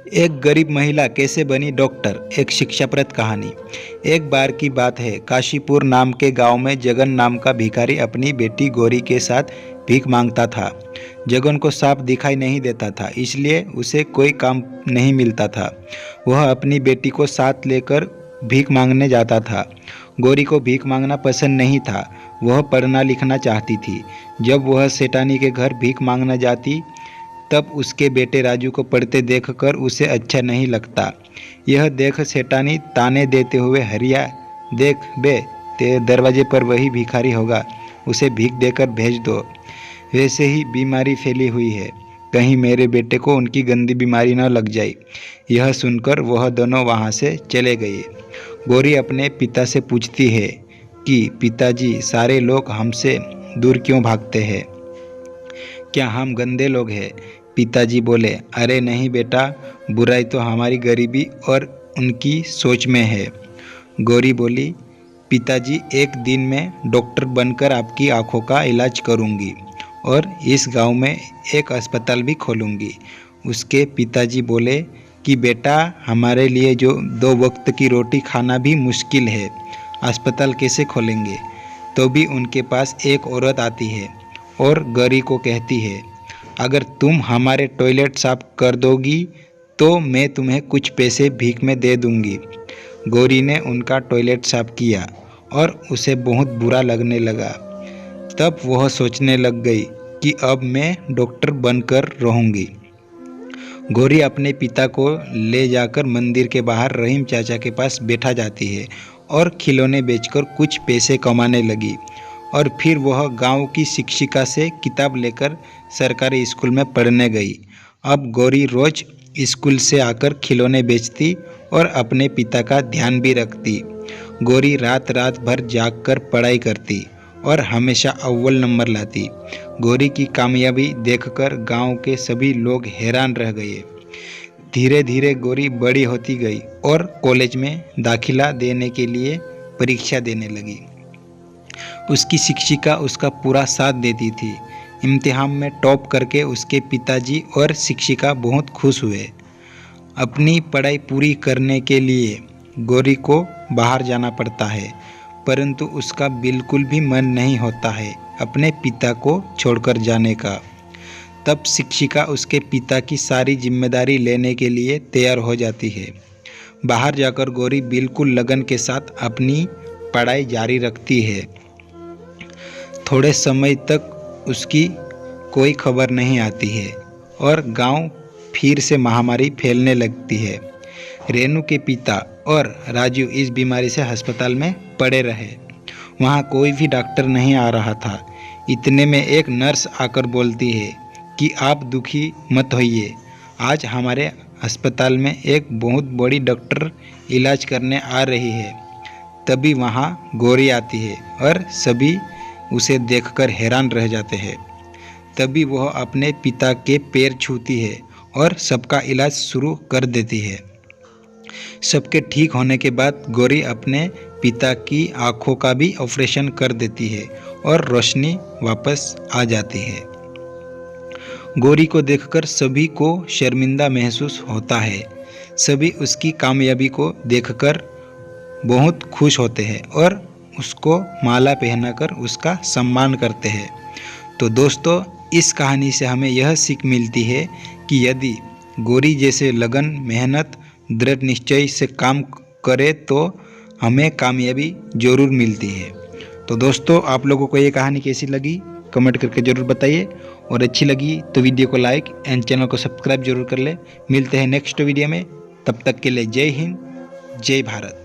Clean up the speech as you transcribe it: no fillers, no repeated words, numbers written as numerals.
एक गरीब महिला कैसे बनी डॉक्टर, एक शिक्षाप्रद कहानी। एक बार की बात है, काशीपुर नाम के गांव में जगन नाम का भिखारी अपनी बेटी गौरी के साथ भीख मांगता था। जगन को साफ दिखाई नहीं देता था, इसलिए उसे कोई काम नहीं मिलता था। वह अपनी बेटी को साथ लेकर भीख मांगने जाता था। गौरी को भीख मांगना पसंद नहीं था, वह पढ़ना लिखना चाहती थी। जब वह सेठानी के घर भीख मांगना जाती तब उसके बेटे राजू को पढ़ते देखकर उसे अच्छा नहीं लगता। यह देख सेठानी ताने देते हुए, हरिया देख बे, तेरे दरवाजे पर वही भिखारी होगा, उसे भीख देकर भेज दो। वैसे ही बीमारी फैली हुई है, कहीं मेरे बेटे को उनकी गंदी बीमारी न लग जाए। यह सुनकर वह दोनों वहाँ से चले गए। गौरी अपने पिता से पूछती है कि पिताजी, सारे लोग हमसे दूर क्यों भागते हैं? क्या हम गंदे लोग हैं? पिताजी बोले, अरे नहीं बेटा, बुराई तो हमारी गरीबी और उनकी सोच में है। गौरी बोली, पिताजी, एक दिन मैं डॉक्टर बनकर आपकी आंखों का इलाज करूंगी और इस गांव में एक अस्पताल भी खोलूंगी। उसके पिताजी बोले कि बेटा, हमारे लिए जो 2 वक्त की रोटी खाना भी मुश्किल है, अस्पताल कैसे खोलेंगे? तो भी उनके पास एक औरत आती है और गौरी को कहती है, अगर तुम हमारे टॉयलेट साफ कर दोगी तो मैं तुम्हें कुछ पैसे भीख में दे दूंगी। गौरी ने उनका टॉयलेट साफ किया और उसे बहुत बुरा लगने लगा। तब वह सोचने लग गई कि अब मैं डॉक्टर बनकर रहूंगी। गौरी अपने पिता को ले जाकर मंदिर के बाहर रहीम चाचा के पास बैठा जाती है और खिलौने बेचकर कुछ पैसे कमाने लगी। और फिर वह गांव की शिक्षिका से किताब लेकर सरकारी स्कूल में पढ़ने गई। अब गौरी रोज स्कूल से आकर खिलौने बेचती और अपने पिता का ध्यान भी रखती। गौरी रात रात भर जागकर पढ़ाई करती और हमेशा अव्वल नंबर लाती। गौरी की कामयाबी देखकर गांव के सभी लोग हैरान रह गए। धीरे धीरे गौरी बड़ी होती गई और कॉलेज में दाखिला देने के लिए परीक्षा देने लगी। उसकी शिक्षिका उसका पूरा साथ देती थी। इम्तिहान में टॉप करके उसके पिताजी और शिक्षिका बहुत खुश हुए। अपनी पढ़ाई पूरी करने के लिए गौरी को बाहर जाना पड़ता है, परंतु उसका बिल्कुल भी मन नहीं होता है अपने पिता को छोड़कर जाने का। तब शिक्षिका उसके पिता की सारी जिम्मेदारी लेने के लिए तैयार हो जाती है। बाहर जाकर गौरी बिल्कुल लगन के साथ अपनी पढ़ाई जारी रखती है। थोड़े समय तक उसकी कोई खबर नहीं आती है और गांव फिर से महामारी फैलने लगती है। रेनू के पिता और राजू इस बीमारी से अस्पताल में पड़े रहे। वहां कोई भी डॉक्टर नहीं आ रहा था। इतने में एक नर्स आकर बोलती है कि आप दुखी मत होइए, आज हमारे अस्पताल में एक बहुत बड़ी डॉक्टर इलाज करने आ रही है। तभी वहां गौरी आती है और सभी उसे देखकर हैरान रह जाते हैं। तभी वह अपने पिता के पैर छूती है और सबका इलाज शुरू कर देती है। सबके ठीक होने के बाद गौरी अपने पिता की आंखों का भी ऑपरेशन कर देती है और रोशनी वापस आ जाती है। गौरी को देखकर सभी को शर्मिंदा महसूस होता है। सभी उसकी कामयाबी को देखकर बहुत खुश होते हैं और उसको माला पहनाकर उसका सम्मान करते हैं। तो दोस्तों, इस कहानी से हमें यह सीख मिलती है कि यदि गौरी जैसे लगन, मेहनत, दृढ़ निश्चय से काम करे तो हमें कामयाबी जरूर मिलती है। तो दोस्तों, आप लोगों को ये कहानी कैसी लगी कमेंट करके ज़रूर बताइए, और अच्छी लगी तो वीडियो को लाइक एंड चैनल को सब्सक्राइब जरूर कर ले। मिलते हैं नेक्स्ट वीडियो में, तब तक के लिए जय हिंद, जय भारत।